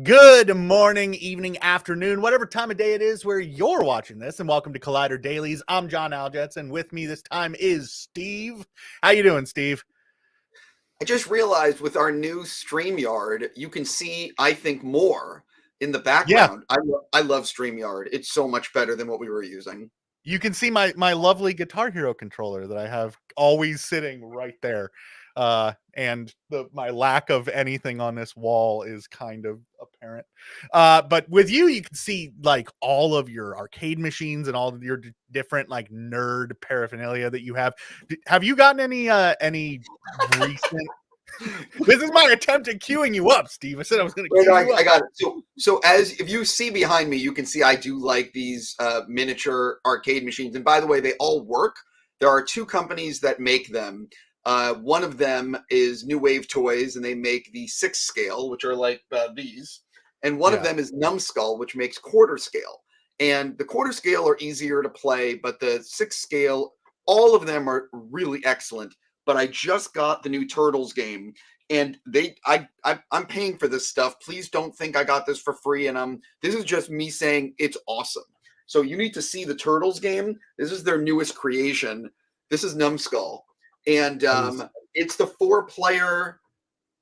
Good morning, evening, afternoon, whatever time of day it is where you're watching this, and welcome to Collider Dailies. I'm John Aljets, and with me this time is Steve. How you doing, Steve? I just realized with our new StreamYard, you can see, I think, more in the Yeah, background. I love StreamYard. It's so much better than what we were using. you can see my lovely Guitar Hero controller that I have always sitting right there. And my lack of anything on this wall is kind of apparent. But with you can see like all of your arcade machines and all of your different like nerd paraphernalia that you have. Have you gotten any recent? This is my attempt at queuing you up, Steve. I said I was going to Wait, queue no, you I up. got it. So as if you see behind me, you can see I do like these miniature arcade machines. And by the way, they all work. There are two companies that make them. One of them is New Wave Toys, and they make the 6 scale, which are like these. And one of Yeah. them is Numbskull, which makes quarter scale. And the quarter scale are easier to play, but the 6 scale, all of them are really excellent. But I just got the new Turtles game, and I'm paying for this stuff. Please don't think I got this for free. And this is just me saying it's awesome. So you need to see the Turtles game. This is their newest creation. This is Numbskull, and That is it's the 4 player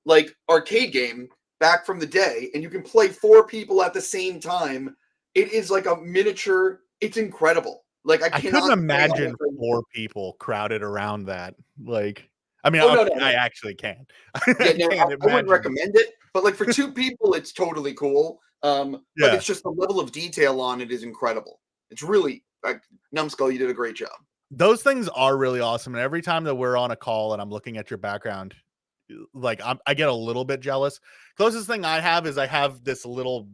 like arcade game back from the day, and you can play 4 people at the same time. It is like a miniature. It's incredible. Like I I couldn't cannot say imagine enough. 4 people crowded around that. Like, I mean, Oh no, okay, no, I no. actually can. Yeah, I no, can't I wouldn't imagine. recommend it, but like for 2 people, it's totally cool. But Yeah. it's just the level of detail on it is incredible. It's really like Numbskull, you did a great job. Those things are really awesome, and every time that we're on a call and I'm looking at your background, like, I get a little bit jealous. Closest thing I have is I have this little,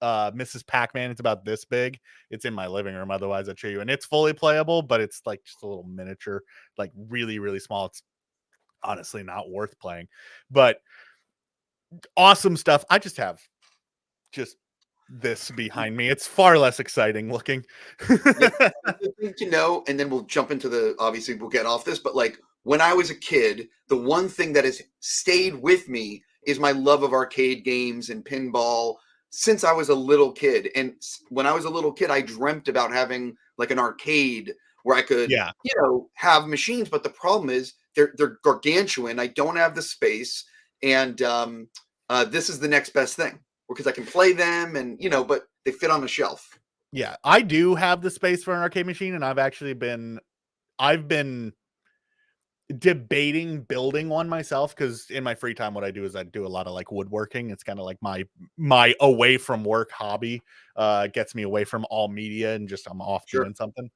Mrs. Pac-Man. It's about this big. It's in my living room, otherwise I'd show you, and it's fully playable, but it's, like, just a little miniature, like, really, really small. It's honestly not worth playing, but awesome stuff. I just have just this behind me. It's far less exciting looking. Yeah, the thing to know, and then we'll jump into the obviously we'll get off this, but like when I was a kid, the one thing that has stayed with me is my love of arcade games and pinball since I was a little kid. And when I was a little kid, I dreamt about having like an arcade where I could, Yeah. have machines. But the problem is they're gargantuan. I don't have the space, and this is the next best thing because I can play them, and but they fit on the shelf. Yeah, I do have the space for an arcade machine, and I've been debating building one myself because in my free time, what I do is I do a lot of like woodworking. It's kind of like my away from work hobby. Gets me away from all media and just I'm off Sure. doing something.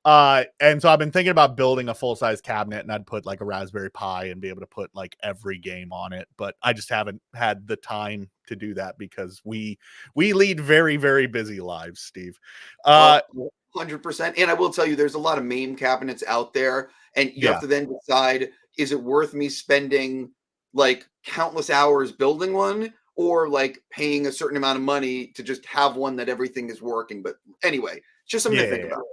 And so I've been thinking about building a full size cabinet, and I'd put like a Raspberry Pi and be able to put like every game on it. But I just haven't had the time to do that because we lead very very busy lives, Steve. Uh, Well, 100%. And I will tell you, there's a lot of MAME cabinets out there, and you have yeah. to then decide, is it worth me spending like countless hours building one or like paying a certain amount of money to just have one that everything is working? But anyway, it's just something Yeah, to yeah, think yeah. about.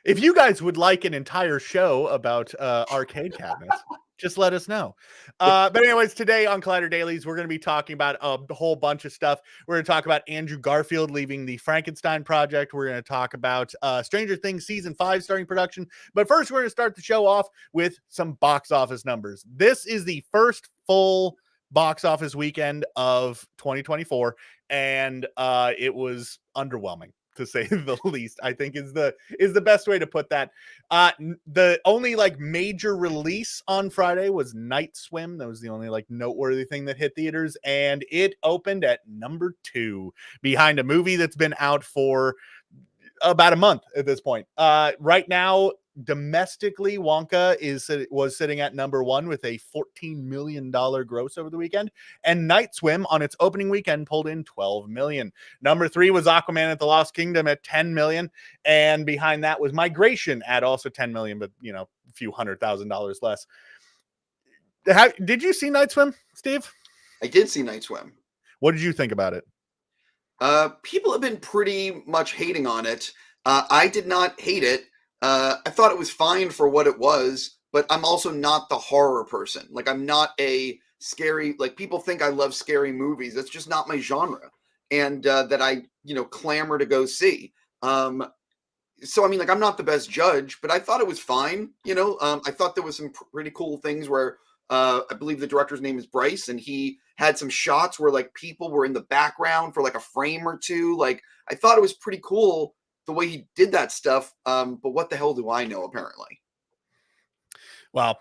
If you guys would like an entire show about arcade cabinets, just let us know. But anyways, today on Collider Dailies, we're going to be talking about a whole bunch of stuff. We're going to talk about Andrew Garfield leaving the Frankenstein project. We're going to talk about Stranger Things season 5 starting production. But first, we're going to start the show off with some box office numbers. This is the first full box office weekend of 2024, and it was underwhelming, to say the least. I think is the best way to put that. The only like major release on Friday was Night Swim. That was the only like noteworthy thing that hit theaters, and it opened at number 2 behind a movie that's been out for about a month at this point. Right now, domestically, Wonka was sitting at number 1 with a $14 million gross over the weekend, and Night Swim on its opening weekend pulled in $12 million. Number 3 was Aquaman at the Lost Kingdom at $10 million, and behind that was Migration at also $10 million, but a few $100,000 less. Did you see Night Swim, Steve? I did see Night Swim. What did you think about it? People have been pretty much hating on it. I did not hate it. I thought it was fine for what it was, but I'm also not the horror person. Like I'm not a scary. Like people think I love scary movies. That's just not my genre, and that I clamor to go see. So I mean, like I'm not the best judge, but I thought it was fine. I thought there was some pretty cool things where I believe the director's name is Bryce, and he had some shots where like people were in the background for like a frame or two. Like I thought it was pretty cool the way he did that stuff. But what the hell do I know? Apparently. Well,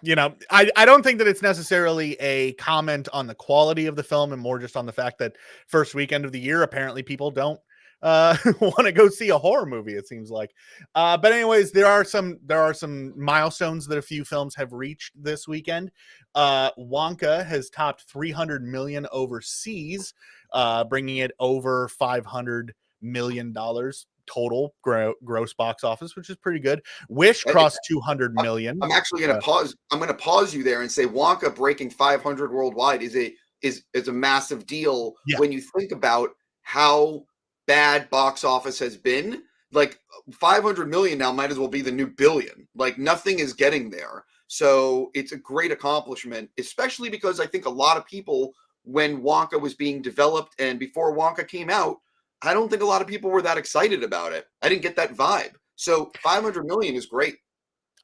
I don't think that it's necessarily a comment on the quality of the film and more just on the fact that first weekend of the year, apparently people don't want to go see a horror movie, it seems like. But anyways, there are some milestones that a few films have reached this weekend. Wonka has topped 300 million overseas, bringing it over $500 million total gross box office, which is pretty good. Wish crossed 200 million. I'm actually going to pause. I'm going to pause you there and say Wonka breaking 500 worldwide is a massive deal when you think about how bad box office has been. Like 500 million now might as well be the new billion. Like nothing is getting there. So it's a great accomplishment, especially because I think a lot of people, when Wonka was being developed and before Wonka came out, I don't think a lot of people were that excited about it. I didn't get that vibe. So 500 million is great.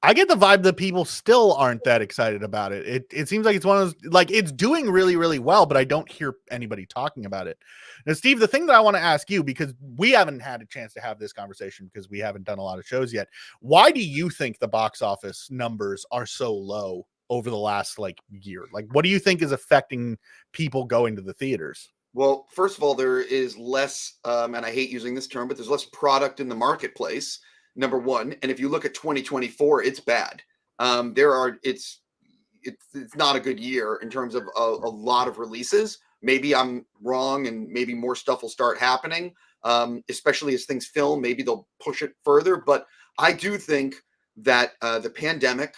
I get the vibe that people still aren't that excited about it. It seems like it's one of those, like it's doing really, really well, but I don't hear anybody talking about it. Now, Steve, the thing that I want to ask you, because we haven't had a chance to have this conversation because we haven't done a lot of shows yet. Why do you think the box office numbers are so low over the last year? Like, what do you think is affecting people going to the theaters? Well, first of all, there is less, and I hate using this term, but there's less product in the marketplace. Number one, and if you look at 2024, it's bad. It's not a good year in terms of a lot of releases. Maybe I'm wrong, and maybe more stuff will start happening, especially as things film. Maybe they'll push it further. But I do think that the pandemic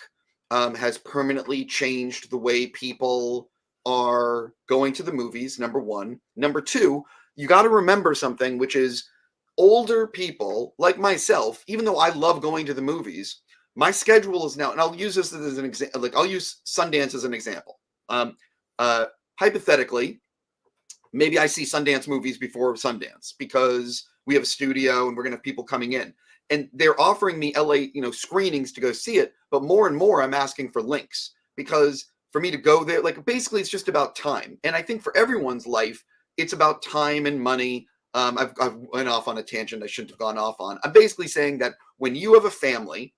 has permanently changed the way people are going to the movies. Number one. Number two, you got to remember something, which is older people like myself, even though I love going to the movies, my schedule is now, and I'll use this as an example, like I'll use Sundance as an example. Hypothetically, maybe I see Sundance movies before Sundance because we have a studio and we're going to have people coming in. And they're offering me LA, screenings to go see it. But more and more, I'm asking for links because for me to go there, like basically it's just about time. And I think for everyone's life, it's about time and money. I've went off on a tangent I shouldn't have gone off on. I'm basically saying that when you have a family,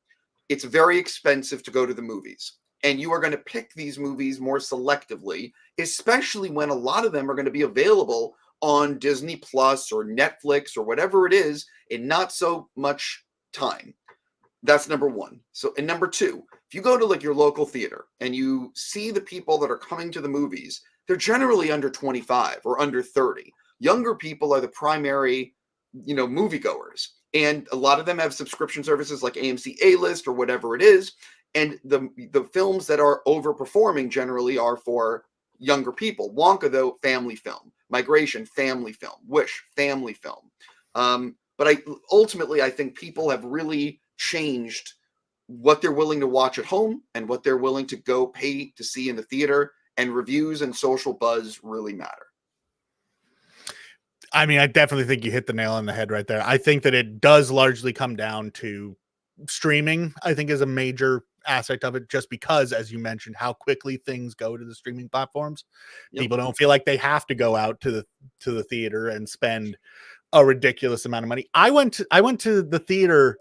it's very expensive to go to the movies. And you are going to pick these movies more selectively, especially when a lot of them are going to be available on Disney Plus or Netflix or whatever it is in not so much time. That's number one. So, and number two, if you go to your local theater and you see the people that are coming to the movies, they're generally under 25 or under 30. Younger people are the primary, moviegoers. And a lot of them have subscription services like AMC A-List or whatever it is. And the films that are overperforming generally are for younger people. Wonka, though, family film. Migration, family film. Wish, family film. But ultimately, I think people have really changed what they're willing to watch at home and what they're willing to go pay to see in the theater. And reviews and social buzz really matter. I mean, I definitely think you hit the nail on the head right there. I think that it does largely come down to streaming, I think, is a major aspect of it, just because, as you mentioned, how quickly things go to the streaming platforms. Yep. People don't feel like they have to go out to the theater and spend a ridiculous amount of money. I went to the theater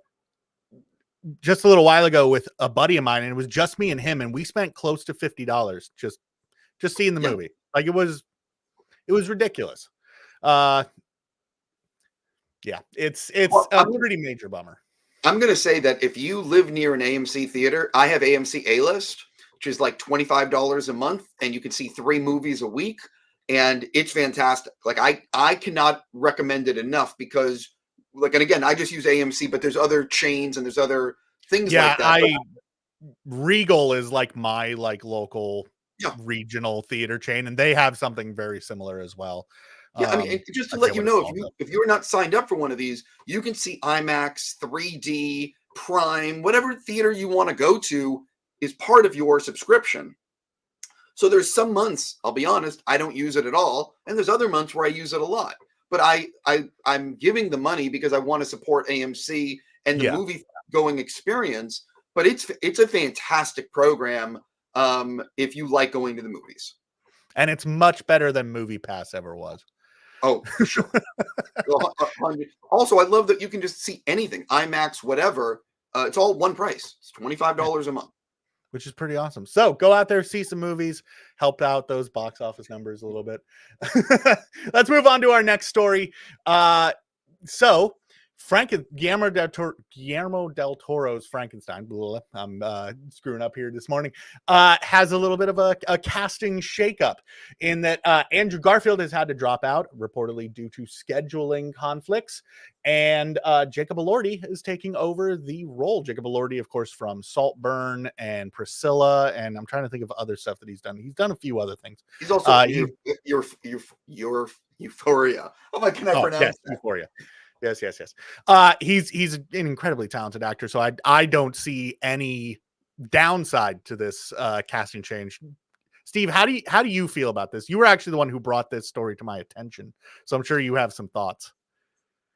just a little while ago with a buddy of mine, and it was just me and him, and we spent close to $50 just seeing the movie. Like it was ridiculous. It's a pretty major bummer. I'm going to say that if you live near an AMC theater, I have AMC A-List, which is like $25 a month, and you can see 3 movies a week, and it's fantastic. Like I cannot recommend it enough because, and again, I just use AMC, but there's other chains and there's other things like that. Regal is like my local regional theater chain, and they have something very similar as well. Yeah, I mean, just to let you know, if you're not signed up for one of these, you can see IMAX, 3D, Prime, whatever theater you want to go to is part of your subscription. So there's some months, I'll be honest, I don't use it at all, and there's other months where I use it a lot. But I'm giving the money because I want to support AMC and the Yeah. movie going experience. But it's a fantastic program if you like going to the movies. And it's much better than Movie Pass ever was. Oh, for sure. Also, I love that you can just see anything, IMAX, whatever. It's all one price. It's $25 a month. Which is pretty awesome. So go out there, see some movies, help out those box office numbers a little bit. Let's move on to our next story. So Guillermo del Toro's Frankenstein, I'm screwing up here this morning, has a little bit of a casting shakeup in that Andrew Garfield has had to drop out, reportedly due to scheduling conflicts, and Jacob Elordi is taking over the role. Jacob Elordi, of course, from Saltburn and Priscilla, and I'm trying to think of other stuff that he's done. He's done a few other things. He's also your Euphoria. Oh my, can I pronounce that? Euphoria. Yes. He's an incredibly talented actor, so I don't see any downside to this casting change. Steve, how do you feel about this? You were actually the one who brought this story to my attention, so I'm sure you have some thoughts.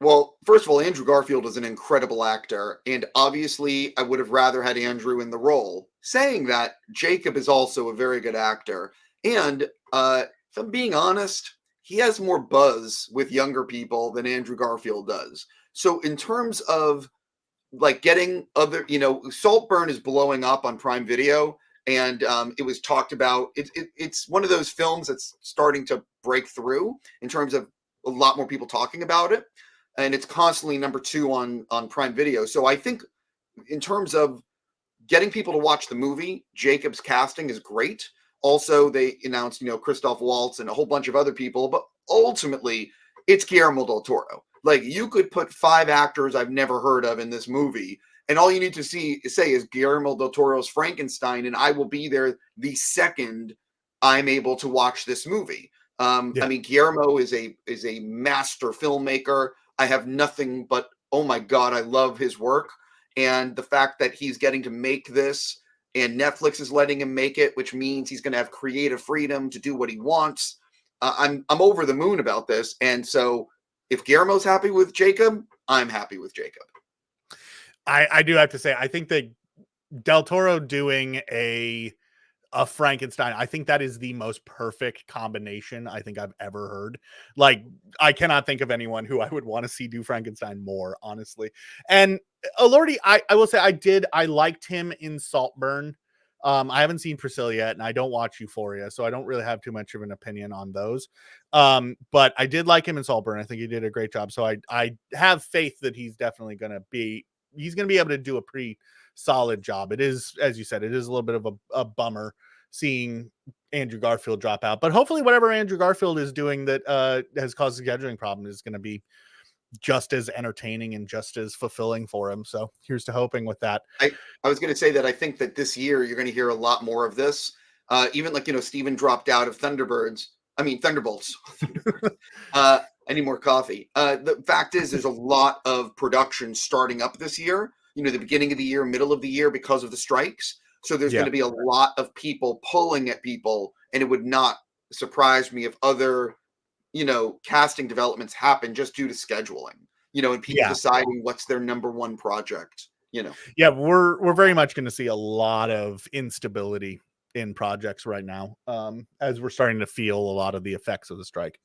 Well, first of all, Andrew Garfield is an incredible actor, and obviously I would have rather had Andrew in the role. Saying that, Jacob is also a very good actor, and if I'm being honest, he has more buzz with younger people than Andrew Garfield does. So in terms of like getting other, Saltburn is blowing up on Prime Video, and it was talked about. It's one of those films that's starting to break through in terms of a lot more people talking about it, and it's constantly number 2 on Prime Video. So I think in terms of getting people to watch the movie, Jacob's casting is great. Also, they announced, Christoph Waltz and a whole bunch of other people, but ultimately, it's Guillermo del Toro. Like, you could put 5 actors I've never heard of in this movie, and all you need to say is Guillermo del Toro's Frankenstein, and I will be there the second I'm able to watch this movie. I mean, Guillermo is a master filmmaker. I have nothing but, oh my God, I love his work. And the fact that he's getting to make this, and Netflix is letting him make it, which means he's going to have creative freedom to do what he wants. I'm over the moon about this. And so if Guillermo's happy with Jacob, I'm happy with Jacob. I do have to say, I think that Del Toro doing a Frankenstein, I think that is the most perfect combination I think I've ever heard. Like, I cannot think of anyone who I would want to see do Frankenstein more, honestly. And Elordi, I will say I liked him in Saltburn. I haven't seen Priscilla yet, and I don't watch Euphoria, so I don't really have too much of an opinion on those. But I did like him in Saltburn. I think he did a great job. So I have faith that he's definitely going to be able to do a pretty solid job. It is, as you said, it is a little bit of a bummer seeing Andrew Garfield drop out, but hopefully whatever Andrew Garfield is doing that has caused a scheduling problem is going to be just as entertaining and just as fulfilling for him. So here's to hoping with that. I was going to say that I think that this year you're going to hear a lot more of this. Even like, Steven dropped out of Thunderbolts. I need more coffee. The fact is, there's a lot of production starting up this year, the beginning of the year, middle of the year, because of the strikes. So there's going to be a lot of people pulling at people, and it would not surprise me if other, casting developments happen just due to scheduling, and people deciding what's their number one project, Yeah, we're very much going to see a lot of instability in projects right now, as we're starting to feel a lot of the effects of the strike.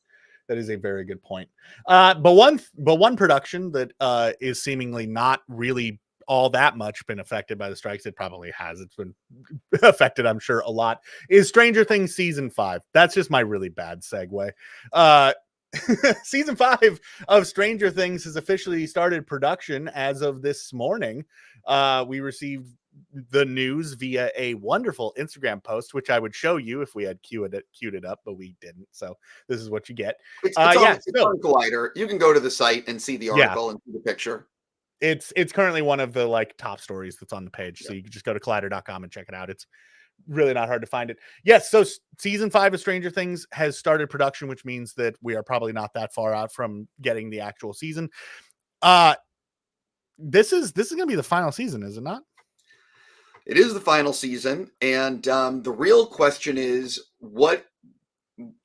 That is a very good point. But one production that is seemingly not really all that much been affected by the strikes. It probably has. It's been affected, I'm sure, a lot. Is Stranger Things season 5. That's just my really bad segue. Season 5 of Stranger Things has officially started production as of this morning. We received the news via a wonderful Instagram post, which I would show you if we had queued it up, but we didn't. So this is what you get. It's on Collider. You can go to the site and see the article and see the picture. It's currently one of the top stories that's on the page. So you can just go to collider.com and check it out. It's really not hard to find it. Yes. So season 5 of Stranger Things has started production, which means that we are probably not that far out from getting the actual season. This is going to be the final season, is it not? It is the final season, and the real question is what.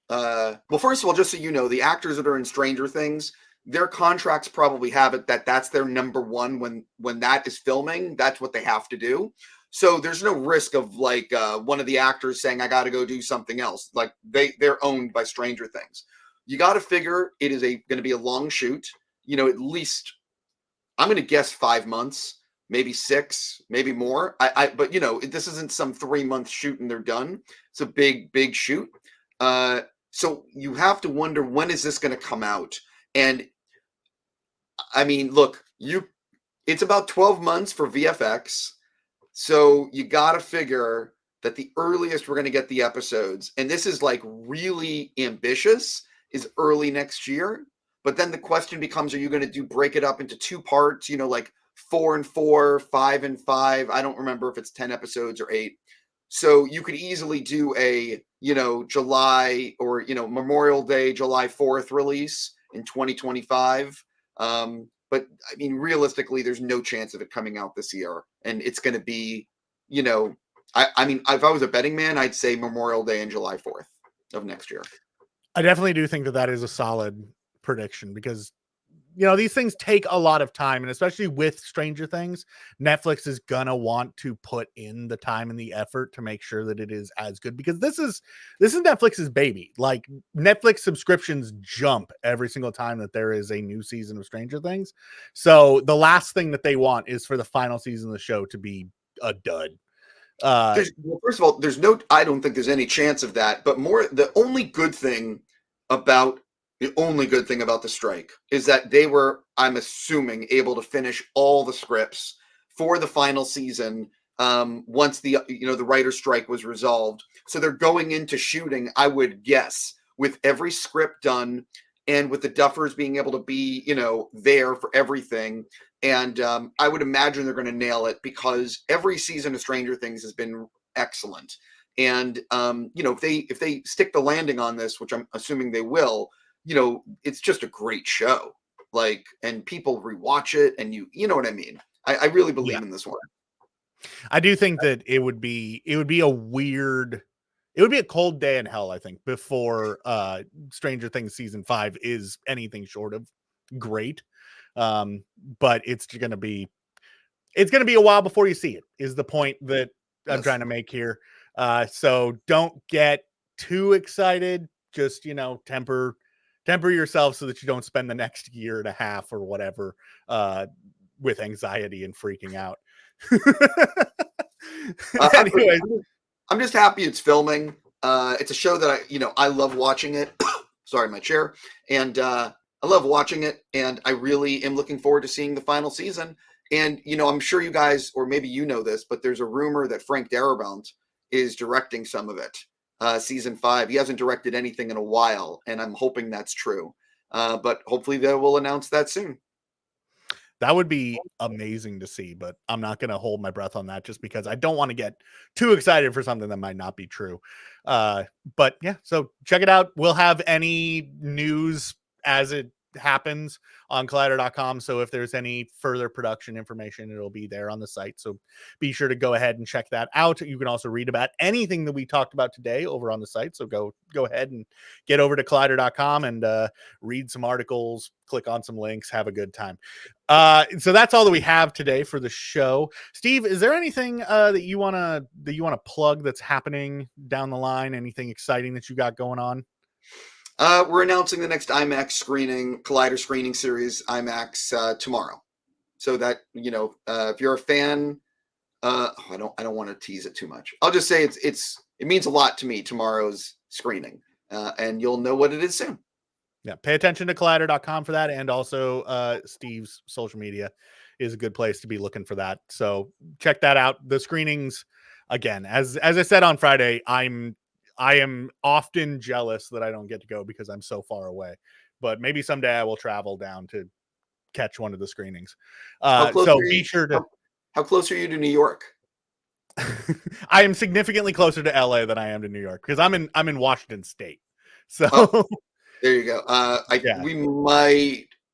Well, first of all, just so you know, the actors that are in Stranger Things, their contracts probably have it that that's their number one when that is filming. That's what they have to do. So there's no risk of like one of the actors saying, "I got to go do something else." Like they're owned by Stranger Things. You got to figure it is going to be a long shoot. At least I'm going to guess 5 months, maybe 6, maybe more. But this isn't some 3-month shoot and they're done. It's a big shoot. So you have to wonder, when is this going to come out? And I mean, look, it's about 12 months for VFX. So you got to figure that the earliest we're going to get the episodes, and this is like really ambitious, is early next year. But then the question becomes, are you going to break it up into 2 parts, like 4 and 4, 5 and 5? I don't remember if it's 10 episodes or 8. So you could easily do a, July or, Memorial Day, July 4th release in 2025. But I mean, realistically, there's no chance of it coming out this year. And it's going to be, I mean, if I was a betting man, I'd say Memorial Day and July 4th of next year. I definitely do think that is a solid prediction because, these things take a lot of time, and especially with Stranger Things, Netflix is gonna want to put in the time and the effort to make sure that it is as good, because this is Netflix's baby. Like, Netflix subscriptions jump every single time that there is a new season of Stranger Things. So the last thing that they want is for the final season of the show to be a dud. First of all, I don't think there's any chance of that. But the only good thing about the strike is that they were, I'm assuming, able to finish all the scripts for the final season once the writer's strike was resolved. So they're going into shooting, I would guess, with every script done and with the Duffers being able to be, there for everything. And I would imagine they're going to nail it, because every season of Stranger Things has been excellent. And, if they stick the landing on this, which I'm assuming they will, it's just a great show. Like, and people rewatch it, and you know what I mean? I really believe in this one. I do think that it would be a cold day in hell, I think, before Stranger Things season 5 is anything short of great. But it's going to be a while before you see it, is the point that I'm trying to make here. So don't get too excited. Just, temper yourself so that you don't spend the next year and a half or whatever with anxiety and freaking out. Anyway, I'm just happy it's filming. It's a show that I love watching it. Sorry, my chair. And I love watching it, and I really am looking forward to seeing the final season. And, I'm sure you guys, or maybe you know this, but there's a rumor that Frank Darabont is directing some of it. Season 5. He hasn't directed anything in a while, and I'm hoping that's true. But hopefully they will announce that soon. That would be amazing to see, but I'm not going to hold my breath on that, just because I don't want to get too excited for something that might not be true. But yeah, so check it out. We'll have any news as it happens on collider.com. So if there's any further production information, it'll be there on the site. So be sure to go ahead and check that out. You can also read about anything that we talked about today over on the site. So go ahead and get over to collider.com and read some articles, click on some links, have a good time. So that's all that we have today for the show. Steve, is there anything that you want to plug that's happening down the line? Anything exciting that you got going on? We're announcing the next IMAX screening, Collider screening series, IMAX, tomorrow. So that, if you're a fan, I don't want to tease it too much. I'll just say it means a lot to me, tomorrow's screening, and you'll know what it is soon. Yeah, pay attention to collider.com for that, and also Steve's social media is a good place to be looking for that. So check that out. The screenings, again, as I said on Friday, I am often jealous that I don't get to go because I'm so far away. But maybe someday I will travel down to catch one of the screenings. So be sure to. How close are you to New York? I am significantly closer to LA than I am to New York, because I'm in Washington State. So there you go. We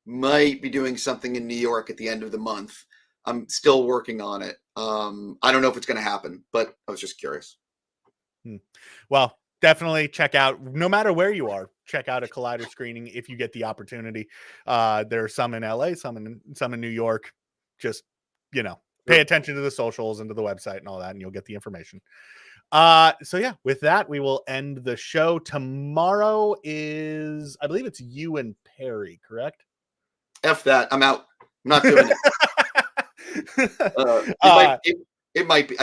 might be doing something in New York at the end of the month. I'm still working on it. I don't know if it's going to happen, but I was just curious. Well, definitely check out, no matter where you are, check out a Collider screening if you get the opportunity. There are some in LA, some in New York. Just, pay attention to the socials and to the website and all that, and you'll get the information. So yeah, with that, we will end the show. Tomorrow is, I believe it's you and Perry, correct? F that. I'm out. I'm not doing it. It might be.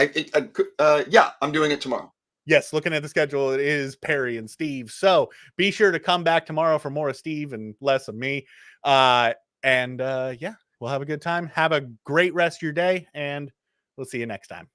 Yeah, I'm doing it tomorrow. Yes, looking at the schedule, it is Perry and Steve. So be sure to come back tomorrow for more of Steve and less of me. Yeah, we'll have a good time. Have a great rest of your day, and we'll see you next time.